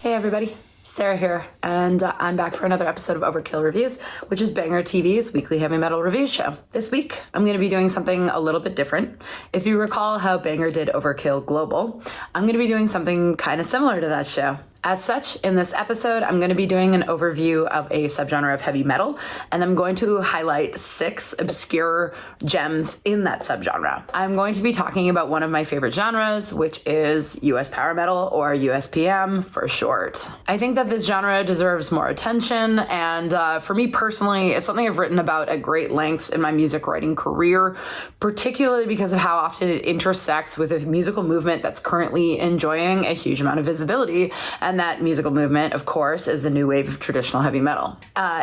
Hey everybody, Sarah here, and I'm back for another episode of Overkill Reviews, which is BangerTV's weekly heavy metal review show. This week, I'm going to be doing something a little bit different. If you recall how Banger did Overkill Global, I'm going to be doing something kind of similar to that show. As such, in this episode, I'm going to be doing an overview of a subgenre of heavy metal, and I'm going to highlight 6 obscure gems in that subgenre. I'm going to be talking about one of my favorite genres, which is US power metal, or USPM for short. I think that this genre deserves more attention, and for me personally, it's something I've written about at great lengths in my music writing career, particularly because of how often it intersects with a musical movement that's currently enjoying a huge amount of visibility. And that musical movement, of course, is the new wave of traditional heavy metal.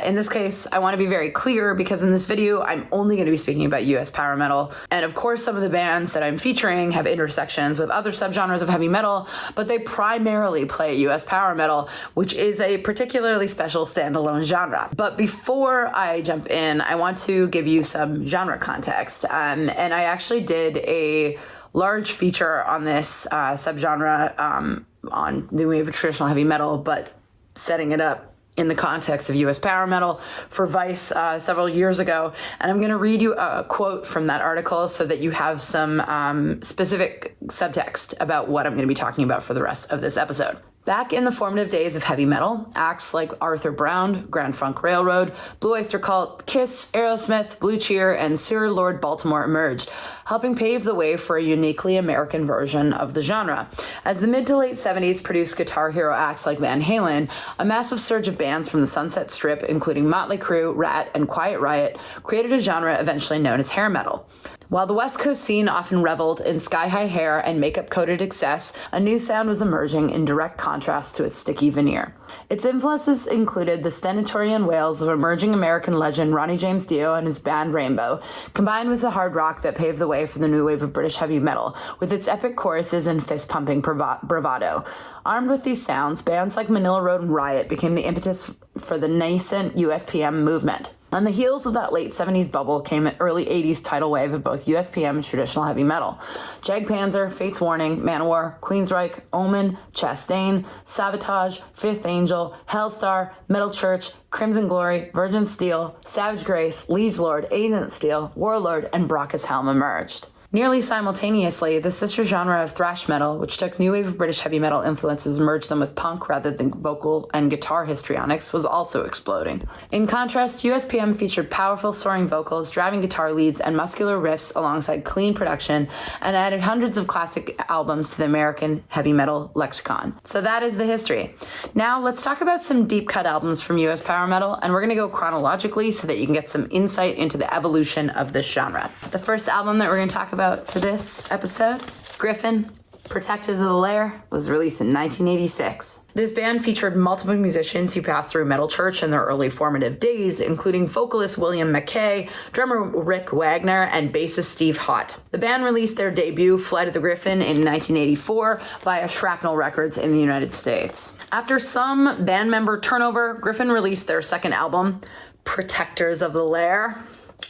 In this case, I want to be very clear because in this video, I'm only going to be speaking about US power metal. And of course, some of the bands that I'm featuring have intersections with other subgenres of heavy metal, but they primarily play US power metal, which is a particularly special standalone genre. But before I jump in, I want to give you some genre context. And I actually did a large feature on this subgenre on the wave of traditional heavy metal, but setting it up in the context of US power metal for Vice several years ago. And I'm going to read you a quote from that article so that you have some specific subtext about what I'm going to be talking about for the rest of this episode. Back in the formative days of heavy metal, acts like Arthur Brown, Grand Funk Railroad, Blue Oyster Cult, Kiss, Aerosmith, Blue Cheer, and Sir Lord Baltimore emerged, helping pave the way for a uniquely American version of the genre. As the mid to late 70s produced guitar hero acts like Van Halen, a massive surge of bands from the Sunset Strip, including Motley Crue, Rat, and Quiet Riot, created a genre eventually known as hair metal. While the West Coast scene often reveled in sky-high hair and makeup-coated excess, a new sound was emerging in direct contrast to its sticky veneer. Its influences included the stentorian wails of emerging American legend Ronnie James Dio and his band Rainbow, combined with the hard rock that paved the way for the new wave of British heavy metal, with its epic choruses and fist-pumping bravado. Armed with these sounds, bands like Manila Road and Riot became the impetus for the nascent USPM movement. On the heels of that late 70s bubble came an early 80s tidal wave of both USPM and traditional heavy metal. Jagdpanzer, Fate's Warning, Manowar, Queensryche, Omen, Chastain, Savatage, Fifth Angel, Hellstar, Metal Church, Crimson Glory, Virgin Steel, Savage Grace, Liege Lord, Agent Steel, Warlord, and Brocas Helm emerged. Nearly simultaneously, the sister genre of thrash metal, which took new wave of British heavy metal influences and merged them with punk rather than vocal and guitar histrionics, was also exploding. In contrast, USPM featured powerful soaring vocals, driving guitar leads, and muscular riffs alongside clean production, and added hundreds of classic albums to the American heavy metal lexicon. So that is the history. Now let's talk about some deep cut albums from US power metal, and we're going to go chronologically so that you can get some insight into the evolution of this genre. The first album that we're going to talk about for this episode, Griffin, Protectors of the Lair, was released in 1986. This band featured multiple musicians who passed through Metal Church in their early formative days, including vocalist William McKay, drummer Rick Wagner, and bassist Steve Hott. The band released their debut, Flight of the Griffin, in 1984 via Shrapnel Records in the United States. After some band member turnover, Griffin released their second album, Protectors of the Lair.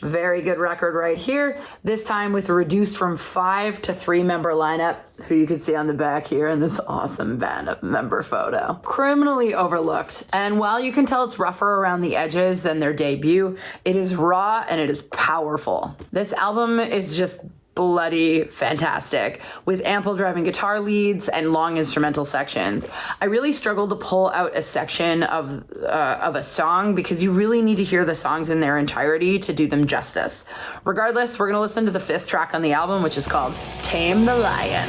Very good record right here. This time with a reduced from 5 to 3 member lineup, who you can see on the back here in this awesome band member photo. Criminally overlooked, and while you can tell it's rougher around the edges than their debut, it is raw and it is powerful. This album is just bloody fantastic, with ample driving guitar leads and long instrumental sections. I really struggled to pull out a section of a song because you really need to hear the songs in their entirety to do them justice. Regardless, we're going to listen to the 5th track on the album, which is called Tame the Lion.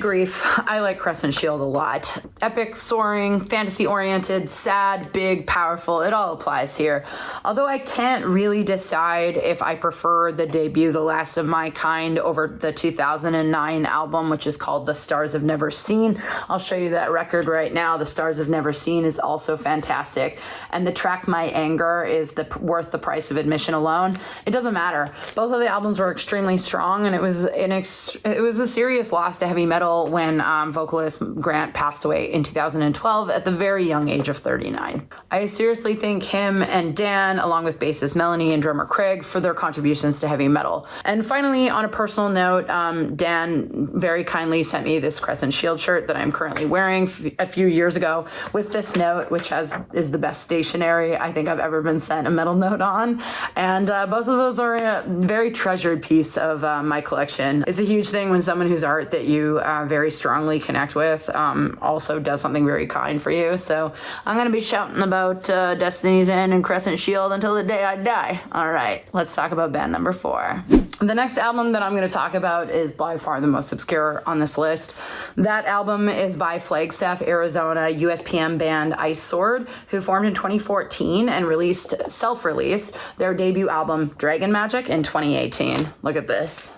grief, I like Crescent Shield a lot. Epic, soaring, fantasy-oriented, sad, big, powerful, it all applies here. Although I can't really decide if I prefer the debut The Last of My Kind over the 2009 album, which is called The Stars Have Never Seen. I'll show you that record right now. The Stars Have Never Seen is also fantastic. And the track My Anger is worth the price of admission alone. It doesn't matter. Both of the albums were extremely strong, and it was a serious loss to heavy metal when vocalist Grant passed away in 2012 at the very young age of 39. I seriously thank him and Dan, along with bassist Melanie and drummer Craig, for their contributions to heavy metal. And finally, on a personal note, Dan very kindly sent me this Crescent Shield shirt that I'm currently wearing a few years ago with this note, which is the best stationery I think I've ever been sent a metal note on. And both of those are a very treasured piece of my collection. It's a huge thing when someone whose art that you very strongly connect with also does something very kind for you. So I'm going to be shouting about Destiny's End and Crescent Shield until the day I die. All right, let's talk about band number 4. The next album that I'm going to talk about is by far the most obscure on this list. That album is by Flagstaff, Arizona USPM band Ice Sword, who formed in 2014 and self-released their debut album Dragon Magic in 2018. Look at this.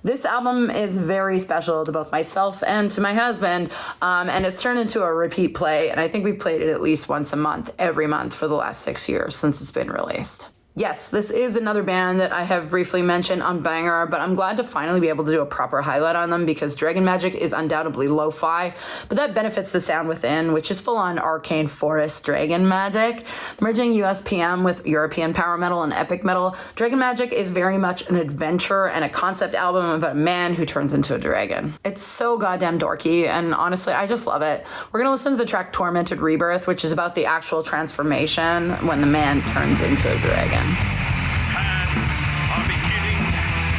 This album is very special to both myself and to my husband, and it's turned into a repeat play, and I think we've played it at least once a month, every month for the last 6 years since it's been released. Yes, this is another band that I have briefly mentioned on Banger, but I'm glad to finally be able to do a proper highlight on them because Dragon Magic is undoubtedly lo-fi, but that benefits the sound within, which is full-on arcane forest dragon magic. Merging USPM with European power metal and epic metal, Dragon Magic is very much an adventure and a concept album about a man who turns into a dragon. It's so goddamn dorky, and honestly, I just love it. We're gonna listen to the track Tormented Rebirth, which is about the actual transformation when the man turns into a dragon. Hands are beginning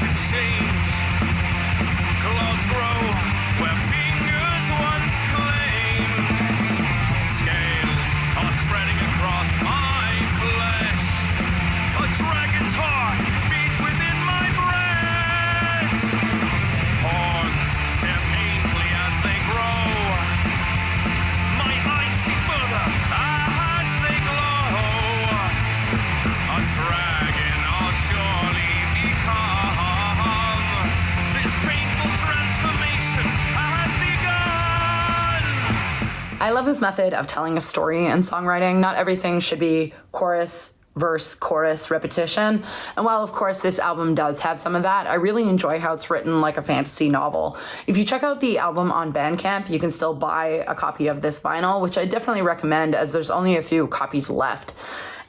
to change. Claws grow where fingers once claimed. Scales are spreading across my flesh. A dragon's heart beats within my breast. Horns tear painfully as they grow. My eyes see further as they glow. A dragon I'll surely become. This painful transformation has begun. I love this method of telling a story in songwriting. Not everything should be chorus, verse, chorus, repetition. And while, of course, this album does have some of that, I really enjoy how it's written like a fantasy novel. If you check out the album on Bandcamp, you can still buy a copy of this vinyl, which I definitely recommend as there's only a few copies left.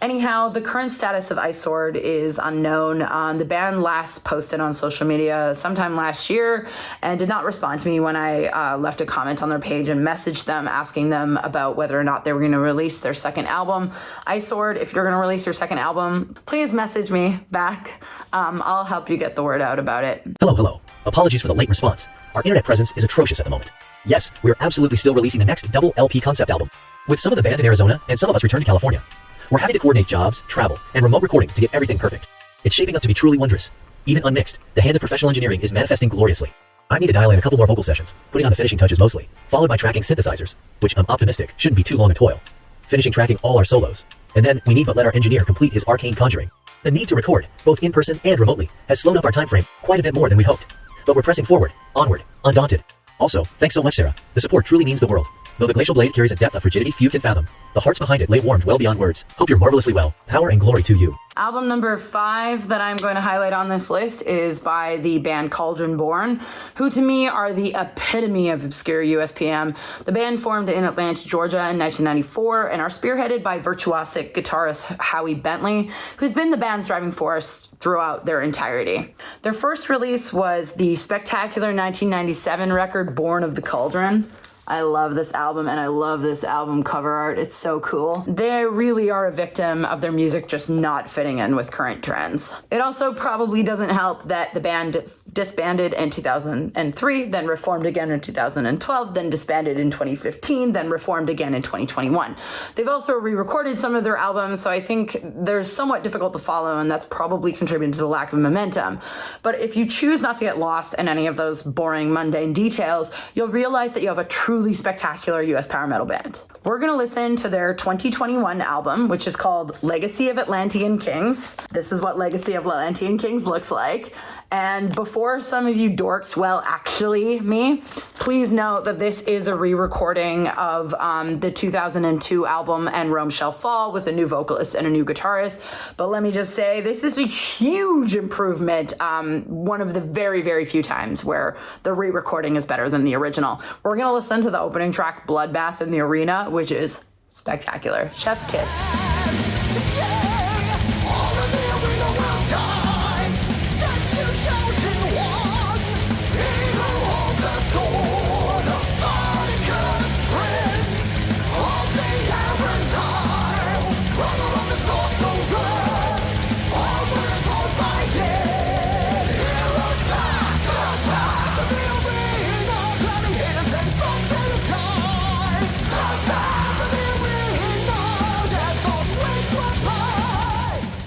Anyhow, the current status of Ice Sword is unknown. The band last posted on social media sometime last year and did not respond to me when I left a comment on their page and messaged them asking them about whether or not they were going to release their second album. Ice Sword, if you're going to release your second album, please message me back. I'll help you get the word out about it. Hello. Apologies for the late response. Our internet presence is atrocious at the moment. Yes, we're absolutely still releasing the next double LP concept album, with some of the band in Arizona and some of us returned to California. We're having to coordinate jobs, travel, and remote recording to get everything perfect. It's shaping up to be truly wondrous. Even unmixed, the hand of professional engineering is manifesting gloriously. I need to dial in a couple more vocal sessions, putting on the finishing touches mostly, followed by tracking synthesizers, which I'm optimistic shouldn't be too long a toil. Finishing tracking all our solos. And then we need but let our engineer complete his arcane conjuring. The need to record, both in person and remotely, has slowed up our time frame quite a bit more than we hoped. But we're pressing forward, onward, undaunted. Also, thanks so much, Sarah. The support truly means the world. Though the glacial blade carries a depth of frigidity few can fathom, the hearts behind it lay warmed well beyond words. Hope you're marvelously well. Power and glory to you. Album number 5 that I'm going to highlight on this list is by the band Cauldron Born, who to me are the epitome of obscure USPM. The band formed in Atlanta, Georgia in 1994 and are spearheaded by virtuosic guitarist Howie Bentley, who's been the band's driving force throughout their entirety. Their first release was the spectacular 1997 record Born of the Cauldron. I love this album, and I love this album cover art. It's so cool. They really are a victim of their music just not fitting in with current trends. It also probably doesn't help that the band disbanded in 2003, then reformed again in 2012, then disbanded in 2015, then reformed again in 2021. They've also re-recorded some of their albums, so I think they're somewhat difficult to follow, and that's probably contributing to the lack of momentum. But if you choose not to get lost in any of those boring, mundane details, you'll realize that you have a truly spectacular US power metal band. We're going to listen to their 2021 album, which is called Legacy of Atlantean Kings. This is what Legacy of Atlantean Kings looks like. And before some of you dorks, well, actually me, please note that this is a re-recording of the 2002 album And Rome Shall Fall with a new vocalist and a new guitarist. But let me just say, this is a huge improvement. One of the very, very few times where the re-recording is better than the original. We're going to listen to the opening track, Bloodbath in the Arena, which is spectacular. Chef's kiss.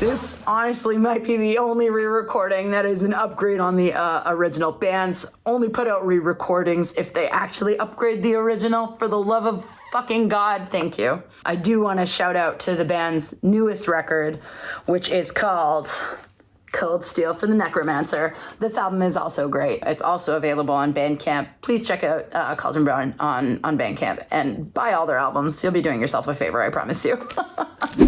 This honestly might be the only re-recording that is an upgrade on the original. Bands only put out re-recordings if they actually upgrade the original. For the love of fucking God, thank you. I do want to shout out to the band's newest record, which is called Cold Steel for the Necromancer. This album is also great. It's also available on Bandcamp. Please check out Cauldron Born on Bandcamp and buy all their albums. You'll be doing yourself a favor, I promise you.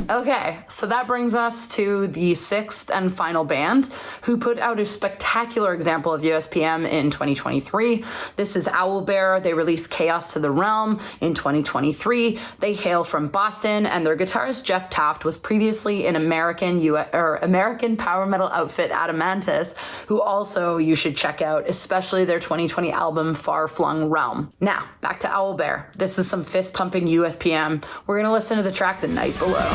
Okay, so that brings us to the sixth and final band who put out a spectacular example of USPM in 2023. This is Owlbear. They released Chaos to the Realm in 2023. They hail from Boston, and their guitarist Jeff Taft was previously in American power metal outfit Adamantis, who also you should check out, especially their 2020 album Far Flung Realm. Now, back to Owlbear. This is some fist-pumping USPM. We're going to listen to the track The Night Below.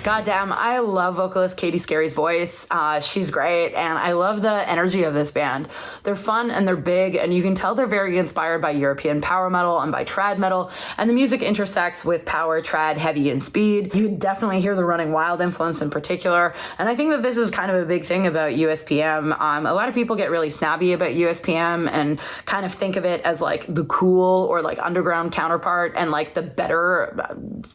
Goddamn, I love vocalist Katie Scary's voice. She's great, and I love the energy of this band. They're fun and they're big, and you can tell they're very inspired by European power metal and by trad metal, and the music intersects with power, trad, heavy, and speed. You can definitely hear the Running Wild influence in particular, and I think that this is kind of a big thing about USPM. A lot of people get really snobby about USPM and kind of think of it as like the cool or like underground counterpart and like the better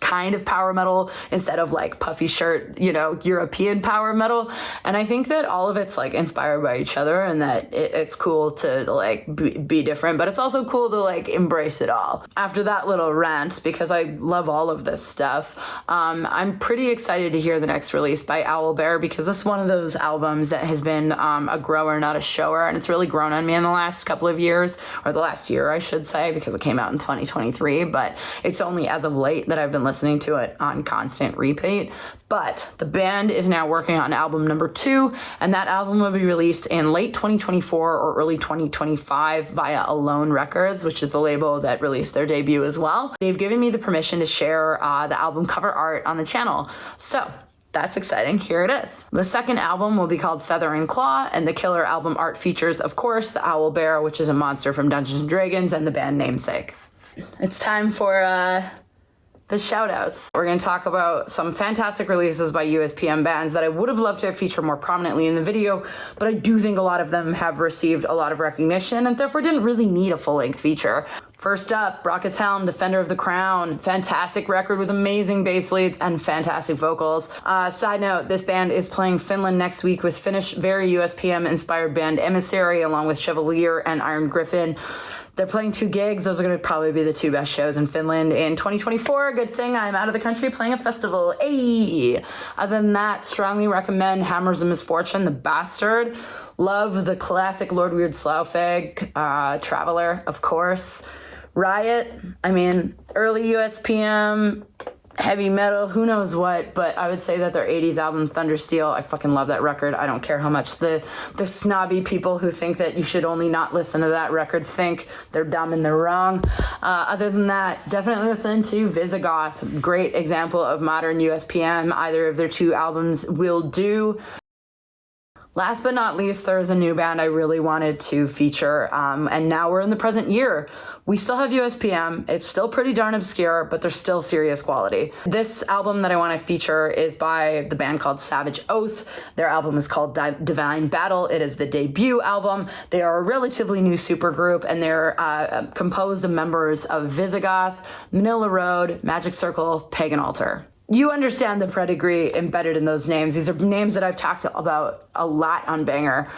kind of power metal instead of like puffy shirt, European power metal. And I think that all of it's like inspired by each other, and that it's cool to like be different, but it's also cool to like embrace it all. After that little rant, because I love all of this stuff, I'm pretty excited to hear the next release by Owlbear, because this is one of those albums that has been a grower, not a shower, and it's really grown on me in the last couple of years, or the last year I should say, because it came out in 2023, but it's only as of late that I've been listening to it on constant repeat. But the band is now working on album number 2, and that album will be released in late 2024 or early 2025 via Alone Records, which is the label that released their debut as well. They've given me the permission to share the album cover art on the channel. So that's exciting. Here it is. The second album will be called Feather and Claw, and the killer album art features, of course, the Owlbear, which is a monster from Dungeons & Dragons, and the band namesake. It's time for the shoutouts. We're going to talk about some fantastic releases by USPM bands that I would have loved to have featured more prominently in the video, but I do think a lot of them have received a lot of recognition and therefore didn't really need a full-length feature. First up, Brocas Helm, Defender of the Crown. Fantastic record with amazing bass leads and fantastic vocals. Side note, this band is playing Finland next week with Finnish, very USPM-inspired band Emissary, along with Chevalier and Iron Griffin. They're playing 2 gigs. Those are going to probably be the 2 best shows in Finland in 2024. Good thing I'm out of the country playing a festival. Ayy! Other than that, strongly recommend Hammers of Misfortune, The Bastard. Love the classic Lord Weird Slough Traveler, of course. Riot, I mean, early USPM, heavy metal, who knows what, but I would say that their 80s album, Thundersteel, I fucking love that record. I don't care how much the snobby people who think that you should only not listen to that record think. They're dumb and they're wrong. Other than that, definitely listen to Visigoth. Great example of modern USPM. Either of their 2 albums will do. Last but not least, there's a new band I really wanted to feature, and now we're in the present year. We still have USPM. It's still pretty darn obscure, but they're still serious quality. This album that I want to feature is by the band called Savage Oath. Their album is called Divine Battle. It is the debut album. They are a relatively new supergroup, and they're composed of members of Visigoth, Manila Road, Magic Circle, Pagan Altar. You understand the pedigree embedded in those names. These are names that I've talked about a lot on Banger.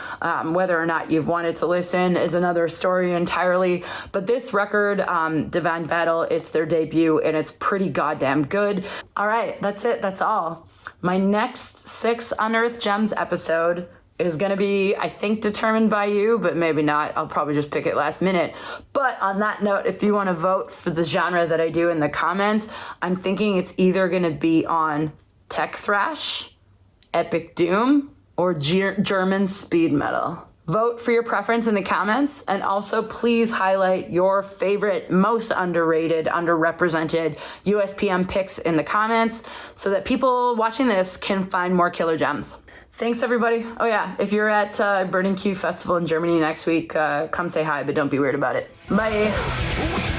Whether or not you've wanted to listen is another story entirely. But this record, Divine Battle, it's their debut, and it's pretty goddamn good. All right, that's it. That's all. My next 6 Unearthed Gems episode is going to be, I think, determined by you, but maybe not. I'll probably just pick it last minute. But on that note, if you want to vote for the genre that I do in the comments, I'm thinking it's either going to be on tech thrash, epic doom, or German speed metal. Vote for your preference in the comments, and also please highlight your favorite, most underrated, underrepresented USPM picks in the comments so that people watching this can find more killer gems. Thanks, everybody. Oh, yeah, if you're at Burning Q Festival in Germany next week, come say hi, but don't be weird about it. Bye.